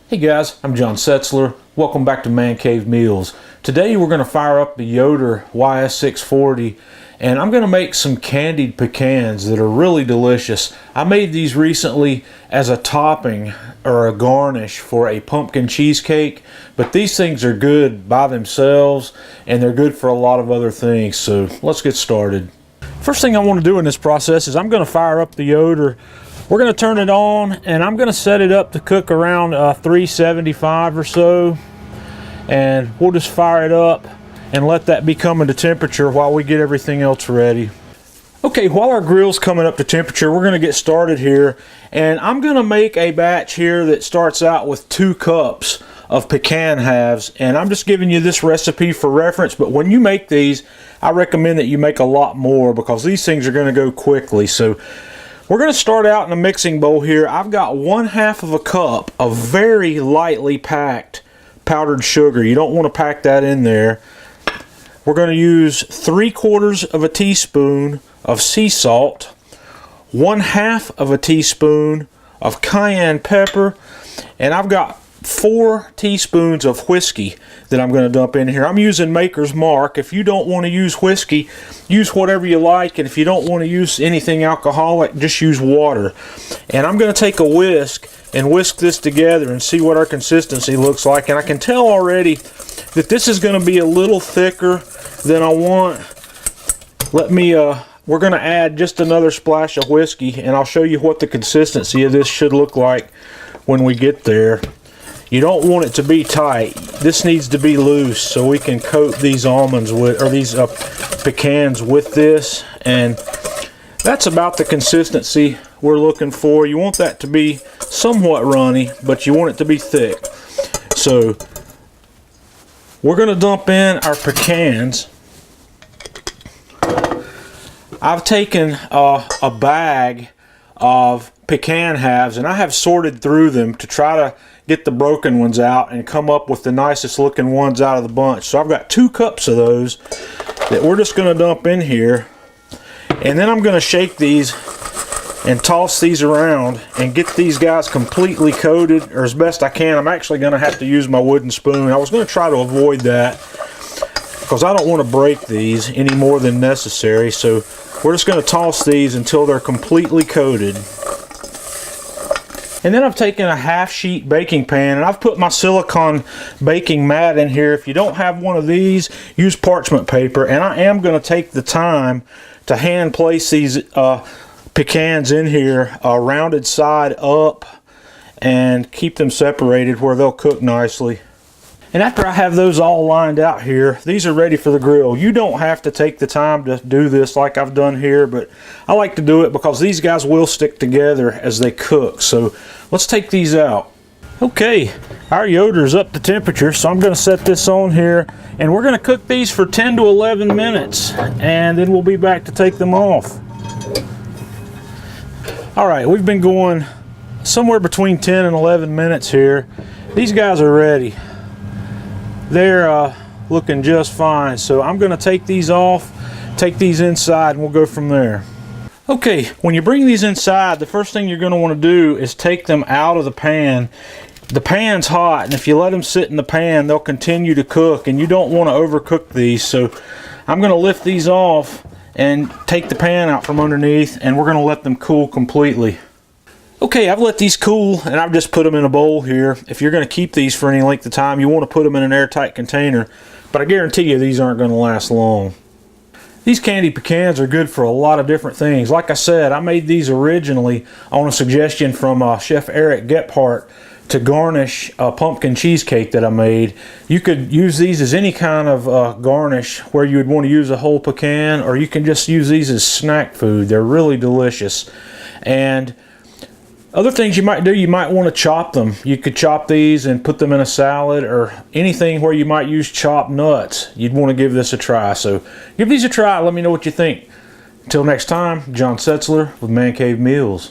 Hey guys, I'm John Setzler. Welcome back to Man Cave Meals. Today we're going to fire up the Yoder YS640 and I'm going to make some candied pecans that are really delicious. I made these recently as a topping or a garnish for a pumpkin cheesecake, but these things are good by themselves and they're good for a lot of other things. So let's get started. First thing I want to do in this process is I'm going to fire up the Yoder. We're going to turn it on and I'm going to set it up to cook around 375 or so, and we'll just fire it up and let that be coming to temperature while we get everything else ready. Okay, while our grill's coming up to temperature, we're going to get started here, and I'm going to make a batch here that starts out with 2 cups of pecan halves, and I'm just giving you this recipe for reference, but when you make these I recommend that you make a lot more because these things are going to go quickly. So we're going to start out in a mixing bowl here. I've got 1/2 of a cup of very lightly packed powdered sugar. You don't want to pack that in there. We're going to use 3/4 of a teaspoon of sea salt, 1/2 of a teaspoon of cayenne pepper, and I've got 4 teaspoons of whiskey that I'm going to dump in here. I'm using Maker's Mark. If you don't want to use whiskey, use whatever you like, and if you don't want to use anything alcoholic, just use water. And I'm going to take a whisk and whisk this together and see what our consistency looks like. And I can tell already that this is going to be a little thicker than I want. We're going to add just another splash of whiskey, and I'll show you what the consistency of this should look like when we get there. You don't want it to be tight. This needs to be loose so we can coat these almonds with, or these pecans with this, and that's about the consistency we're looking for. You want that to be somewhat runny, but you want it to be thick. So we're going to dump in our pecans. I've taken a bag of pecan halves and I have sorted through them to try to get the broken ones out and come up with the nicest looking ones out of the bunch. So I've got 2 cups of those that we're just going to dump in here, and then I'm going to shake these and toss these around and get these guys completely coated, or as best I can. I'm actually going to have to use my wooden spoon. I was going to try to avoid that because I don't want to break these any more than necessary. So we're just going to toss these until they're completely coated. And then I've taken a 1/2 sheet baking pan and I've put my silicone baking mat in here. If you don't have one of these, use parchment paper. And I am going to take the time to hand place these pecans in here, rounded side up, and keep them separated where they'll cook nicely. And after I have those all lined out here, these are ready for the grill. You don't have to take the time to do this like I've done here, but I like to do it because these guys will stick together as they cook. So let's take these out. Okay, our Yoder's up to temperature, so I'm going to set this on here, and we're going to cook these for 10 to 11 minutes, and then we'll be back to take them off. All right, we've been going somewhere between 10 and 11 minutes here. These guys are ready. They're looking just fine, so I'm going to take these off, take these inside, and we'll go from there. Okay, when you bring these inside, the first thing you're going to want to do is take them out of the pan. The pan's hot, and if you let them sit in the pan, they'll continue to cook, and you don't want to overcook these. So I'm going to lift these off and take the pan out from underneath, and we're going to let them cool completely. Okay, I've let these cool and I've just put them in a bowl here. If you're going to keep these for any length of time, you want to put them in an airtight container, but I guarantee you these aren't going to last long. These candied pecans are good for a lot of different things. Like I said, I made these originally on a suggestion from Chef Eric Gephardt to garnish a pumpkin cheesecake that I made. You could use these as any kind of garnish where you would want to use a whole pecan, or you can just use these as snack food. They're really delicious. And other things you might do, you might want to chop them. You could chop these and put them in a salad, or anything where you might use chopped nuts. You'd want to give this a try. So give these a try. Let me know what you think. Until next time, John Setzler with Man Cave Meals.